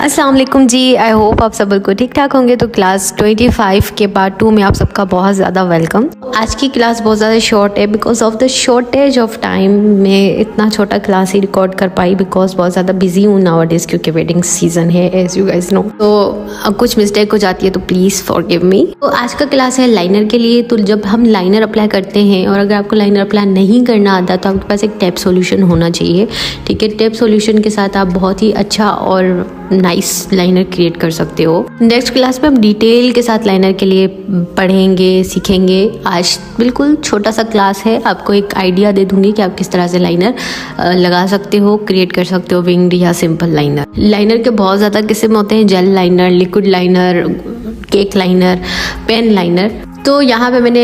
अस्सलाम वालेकुम जी। I hope आप सब बिल्कुल ठीक ठाक होंगे। तो क्लास 25 के पार्ट 2 में आप सबका बहुत ज़्यादा वेलकम। आज की क्लास बहुत ज़्यादा शॉर्ट है because of the shortage of time. मैं इतना छोटा क्लास ही रिकॉर्ड कर पाई बिकॉज बहुत ज़्यादा बिजी हूँ नाउअडेज, क्योंकि वेडिंग सीजन है एज यू गाइस नो। तो कुछ मिस्टेक हो जाती है तो प्लीज़ फॉरगिव मी। तो आज का क्लास है लाइनर के लिए। तो जब हम लाइनर अप्लाई करते हैं और अगर आपको लाइनर अप्लाई नहीं करना आता तो आपके पास एक टेप सॉल्यूशन होना चाहिए। ठीक है, टेप सॉल्यूशन के साथ आप बहुत ही अच्छा और नाइस लाइनर क्रिएट कर सकते हो। नेक्स्ट क्लास में हम डिटेल के साथ लाइनर के लिए पढ़ेंगे, सीखेंगे। आज बिल्कुल छोटा सा क्लास है, आपको एक आइडिया दे दूंगी कि आप किस तरह से लाइनर लगा सकते हो, क्रिएट कर सकते हो, विंग्ड या सिंपल लाइनर। लाइनर के बहुत ज़्यादा किस्म होते हैं, gel liner, liquid liner, cake liner, pen liner. तो यहाँ पे मैंने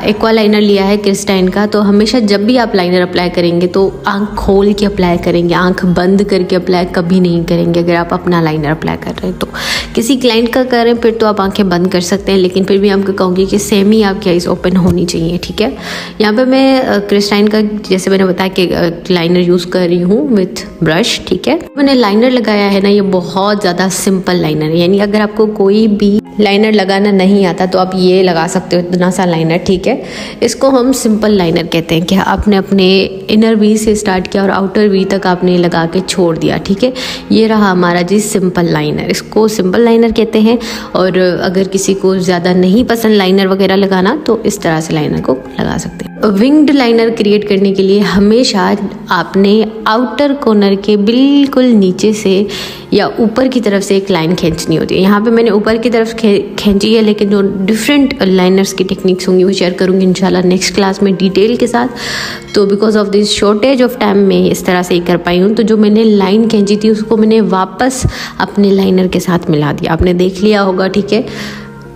एक्वा लाइनर लिया है क्रिस्टाइन का। तो हमेशा जब भी आप लाइनर अप्लाई करेंगे तो आंख खोल के अप्लाई करेंगे, आंख बंद करके अप्लाई कभी नहीं करेंगे। अगर आप अपना लाइनर अप्लाई कर रहे हैं तो किसी क्लाइंट का करें फिर तो आप आंखें बंद कर सकते हैं, लेकिन फिर भी आपको कहूँगी कि सेम ही आपकी आइज ओपन होनी चाहिए। ठीक है, यहाँ पे मैं क्रिस्टाइन का जैसे मैंने बताया कि लाइनर यूज़ कर रही हूँ विथ ब्रश। ठीक है, मैंने लाइनर लगाया है ना, ये बहुत ज़्यादा सिंपल लाइनर है। यानी अगर आपको कोई भी लाइनर लगाना नहीं आता तो आप ये लगा सकते हो, इतना सा लाइनर। ठीक है, इसको हम सिंपल लाइनर कहते हैं कि आपने अपने इनर वी से स्टार्ट किया और आउटर वी तक आपने लगा के छोड़ दिया। ठीक है, ये रहा हमारा जी सिंपल लाइनर, इसको सिंपल लाइनर कहते हैं। और अगर किसी को ज़्यादा नहीं पसंद लाइनर वगैरह लगाना तो इस तरह से लाइनर को लगा सकते हैं। विंग्ड लाइनर क्रिएट करने के लिए हमेशा आपने आउटर कॉर्नर के बिल्कुल नीचे से या ऊपर की तरफ से एक लाइन खींचनी होती है। यहाँ पे मैंने ऊपर की तरफ खींची है, लेकिन जो डिफरेंट लाइनर्स की टेक्निक्स होंगी वो शेयर करूँगी इंशाल्लाह नेक्स्ट क्लास में डिटेल के साथ। तो because of this shortage of time में इस तरह से ही कर पाई हूँ। तो जो मैंने लाइन खींची थी उसको मैंने वापस अपने लाइनर के साथ मिला दिया, आपने देख लिया होगा। ठीक है,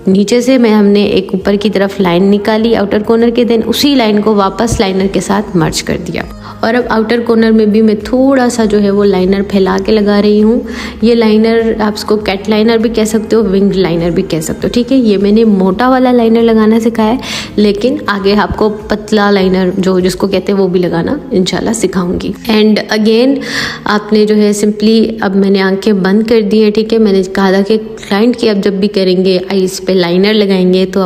नीचे से हमने एक ऊपर की तरफ लाइन निकाली आउटर कॉर्नर के, देन उसी लाइन को वापस लाइनर के साथ मर्ज कर दिया। और अब आउटर कॉर्नर में भी मैं थोड़ा सा जो है वो लाइनर फैला के लगा रही हूँ। ये लाइनर आप इसको कैट लाइनर भी कह सकते हो, विंग लाइनर भी कह सकते हो। ठीक है, ये मैंने मोटा वाला लाइनर लगाना सिखाया है, लेकिन आगे आपको पतला लाइनर जो जिसको कहते हैं वो भी लगाना इंशाल्लाह सिखाऊंगी। एंड अगेन आपने जो है सिंपली, अब मैंने आंखें बंद कर दी है। ठीक है, मैंने कहा था कि क्लाइंट की अब जब भी करेंगे आईज पे लाइनर लगाएंगे तो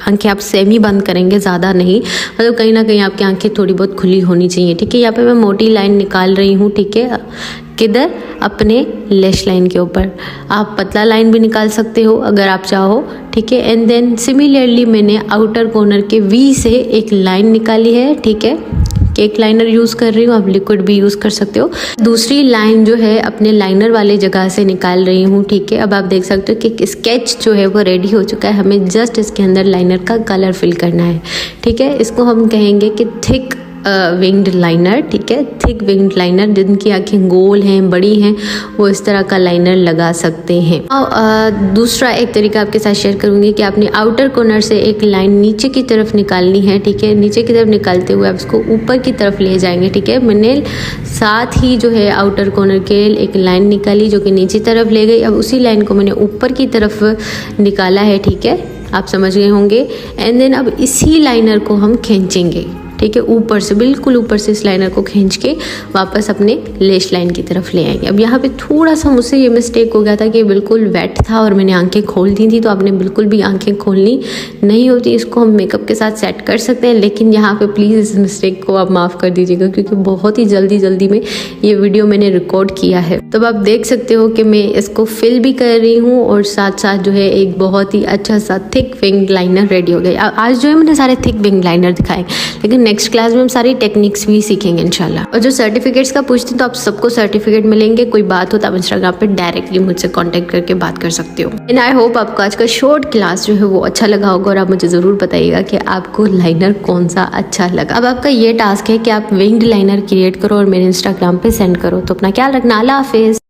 आंखें आप सेमी बंद करेंगे, ज़्यादा नहीं, मतलब कहीं ना कहीं आपकी आंखें थोड़ी बहुत खुली होनी चाहिए। ठीक है, यहाँ पे मैं मोटी लाइन निकाल रही हूँ। ठीक है, किधर, अपने लैश लाइन के ऊपर। आप पतला लाइन भी निकाल सकते हो अगर आप चाहो। ठीक है, एंड देन सिमिलरली मैंने आउटर कॉर्नर के वी से एक लाइन निकाली है। ठीक है, केक लाइनर यूज़ कर रही हूँ, आप लिक्विड भी यूज़ कर सकते हो। दूसरी लाइन जो है अपने लाइनर वाले जगह से निकाल रही हूँ। ठीक है, अब आप देख सकते हो कि स्केच जो है वो रेडी हो चुका है, हमें जस्ट इसके अंदर लाइनर का कलर फिल करना है। ठीक है, इसको हम कहेंगे कि थिक विंग्ड लाइनर। ठीक है, थिक विंग्ड लाइनर, जिनकी आंखें गोल हैं, बड़ी हैं, वो इस तरह का लाइनर लगा सकते हैं। दूसरा एक तरीका आपके साथ शेयर करूंगी कि आपने आउटर कॉर्नर से एक लाइन नीचे की तरफ निकालनी है। ठीक है, नीचे की तरफ निकालते हुए आप इसको ऊपर की तरफ ले जाएंगे। ठीक है, मैंने साथ ही जो है आउटर कॉर्नर के एक लाइन निकाली जो कि नीचे तरफ ले गई। अब उसी लाइन को मैंने ऊपर की तरफ निकाला है। ठीक है, आप समझ गए होंगे। एंड देन अब इसी लाइनर को हम खींचेंगे। ठीक है, ऊपर से, बिल्कुल ऊपर से इस लाइनर को खींच के वापस अपने लैश लाइन की तरफ ले आएंगे। अब यहाँ पे थोड़ा सा मुझसे ये मिस्टेक हो गया था कि बिल्कुल वेट था और मैंने आंखें खोल दी थी, तो आपने बिल्कुल भी आंखें खोलनी नहीं होती। इसको हम मेकअप के साथ सेट कर सकते हैं, लेकिन यहाँ पे प्लीज़ इस मिस्टेक को आप माफ़ कर दीजिएगा क्योंकि बहुत ही जल्दी में ये वीडियो मैंने रिकॉर्ड किया है। तो आप देख सकते हो कि मैं इसको फिल भी कर रही हूँ और साथ साथ जो है एक बहुत ही अच्छा सा थिक विंग लाइनर रेडी हो गया। आज जो है मैंने सारे थिक विंग लाइनर दिखाए, लेकिन नेक्स्ट क्लास में हम सारी टेक्निक्स भी सीखेंगे इंशाल्लाह। और जो सर्टिफिकेट्स का पूछते हैं तो आप सबको सर्टिफिकेट मिलेंगे। कोई बात हो तो आप इंस्टाग्राम पे डायरेक्टली मुझसे कांटेक्ट करके बात कर सकते हो। एंड आई होप आपको आज का शॉर्ट क्लास जो है वो अच्छा लगा होगा और आप मुझे ज़रूर बताइएगा कि आपको लाइनर कौन सा अच्छा लगा। अब आपका ये टास्क है कि आप विंग्ड लाइनर क्रिएट करो और मेरे इंस्टाग्राम पे सेंड करो। तो अपना ख्याल रखना, अल्लाह हाफिज़।